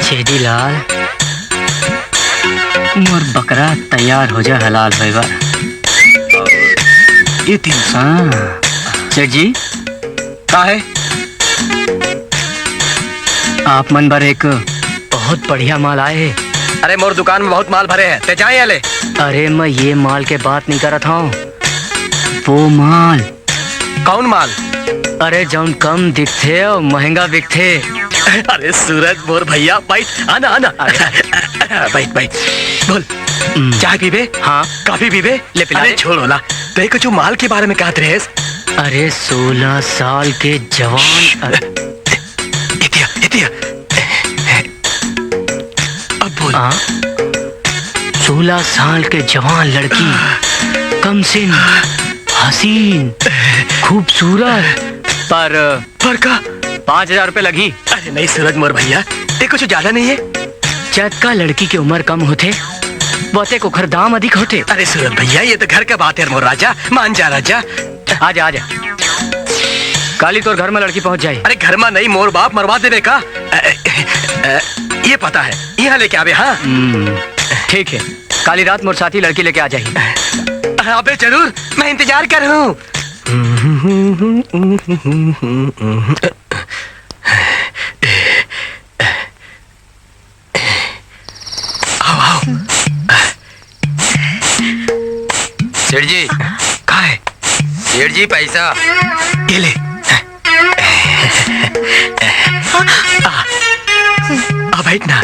छेदी लाल, मोर बकरा तैयार हो जा, हलाल होएगा। ये 300। सेठ जी का है? आप मन भर एक बहुत बढ़िया माल आए है। अरे मोर दुकान में बहुत माल भरे हैं, ते जाए आले। अरे मैं ये माल के बात नहीं कर रहा था, वो माल। कौन माल? अरे जौन कम दिखते और महंगा बिकते। अरे सूरज मोर भैया, बैठ, आना आना। बैठ बैठ, बोल। चाय पीबे? हाँ। कॉफी पीबे? ले पिला। अरे छोड़ होला, ते कुछ माल के बारे में कहत रहे। अरे 16 साल के जवान। इतिया इतिया, अब बोल। 16 साल के जवान लड़की, कमसिन, हसीन, खूबसूरत, पर का 5000 रुपए लगी। अरे नहीं सूरज मोर भैया, ये कुछ ज्यादा नहीं है। जब का लड़की की उम्र कम होते, बहुते कुखर दाम अधिक होते। अरे सूरज भैया, ये तो घर का बात है मोर राजा, मान जा राजा। आजा आजा, काली तोर घर में लड़की पहुंच जाए। अरे घर में नहीं, मोर बाप मरवा देने का। ये पता है, यहाँ लेके आवे। हाँ ठीक है, काली रात मोर साथी लड़की लेके आ जाए। अबे जरूर, मैं इंतजार कर रहा हूँ। आओ आओ। सेठ जी कहाँ है? सेठ जी पैसा ये ले। आ बैठ ना।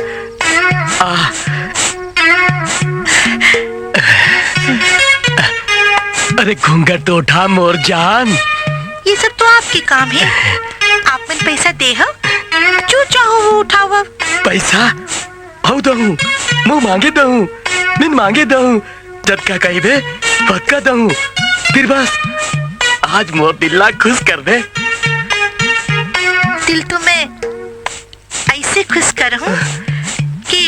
अरे घूंघट तो उठा मोर जान। ये सब तो आपके काम है। आप मन पैसा दे हो, जो चाहो वो उठाओ। पैसा हो दहूं, मुँह मांगे दहूं, निन मांगे दहूं, जब का कहिबे पक्का दहूं। फिर बस आज मोर दिल्ला खुश कर दे। दिल तो मैं ऐसे खुश करूं कि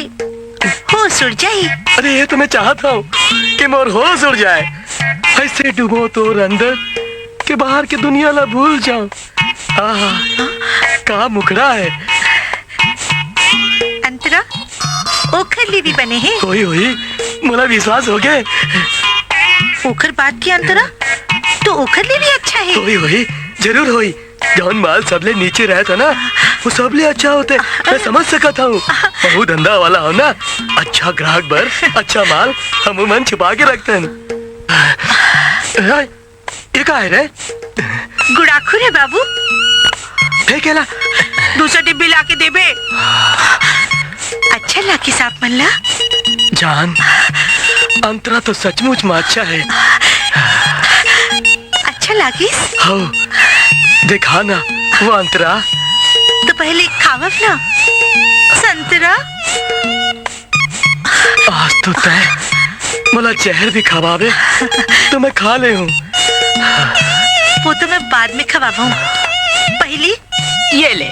होश उड़ जाए। अरे ये तो मैं चाहता हूँ कि मोर होश उड़ जाए। ऐसे डूबो तोर अंदर के बाहर की दुनिया ला भूल जाऊं। का मुखड़ा है। अंतरा ओखर लिए भी बने हैं। होई होई, मुला विश्वास हो गए। ओखर बात की अंतरा, तो ओखर लिए भी अच्छा है। होई होई, जरूर होई। जौन माल सबले नीचे रहता ना, वो सबले अच्छा होते। मैं समझ सकता हूँ, बहुत धंधा वाला हो ना। अच्छा ग्राहक बर अच्छा माल हम मन छुपा के रखते हैं। ये का है रे? गुड़ाखुर है बाबू। फेंकेला। दूसरा डिब्बी ला के देबे। अच्छा लाके साफ मन ला। जान, अंतरा तो सचमुच में अच्छा है। अच्छा लागिस? हो, देखा ना वो अंतरा। तो पहले खावब ना संतरा। आज तो तय मला जहर भी खवावे तो मैं खा ले हूँ। वो तो मैं बाद में खवाऊं, पहले ये ले।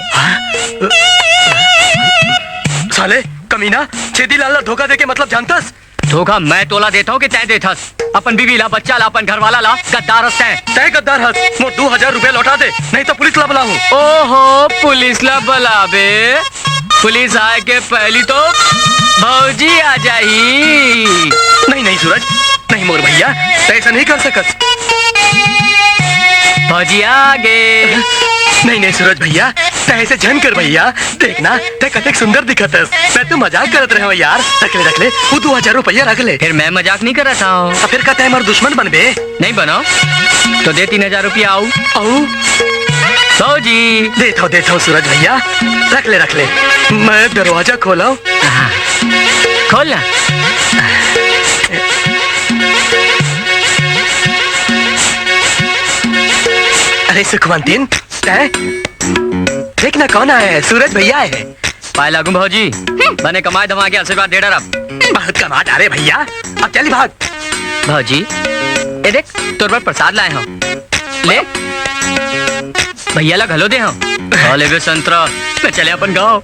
साले कमीना, छेदी लाल धोखा देके मतलब जानतस? धोखा मैं तोला देता हूँ कि तय देथस? अपन बीवी ला, बच्चा ला, अपन घर वाला ला, गद्दार है। तय गद्दार हस, मोर 2000 रुपया लौटा दे, नहीं तो पुलिस ला बुलाऊं। ओहो, पुलिस ला बुलाबे? पुलिस आए के पहली तो भौजी आ जाही। नहीं नहीं सूरज, नहीं मोर भैया, ऐसा नहीं कर सकत। भौजी आगे। नहीं नहीं सूरज भैया, ऐसे झन कर भैया। देखना ते कतेक सुंदर दिखतस। मैं तो मजाक करत रहे हो यार। रख ले वो 2000 रुपया रख ले। फिर मैं मजाक नहीं कर रहा था। फिर कहते हैं हमारे दुश्मन बन बे। नहीं बनो तो दे 3000 रुपया। आओ भौजी। देता हूँ सूरज भैया, रख ले। मैं दरवाजा खोला। खोलना। अरे सुखवंतीन, देखना कौन आया है? सूरज भैया है। पाए लागू भौजी, बने कमाए धमा के आशीर्वाद दे डर। बहुत कमा डाले भैया, अब चली भाग। भौजी ये देख, तोर पर प्रसाद लाए हम, ले। भैया ला घलो दे हम। ले बे संतरा, मैं चले अपन गाँव।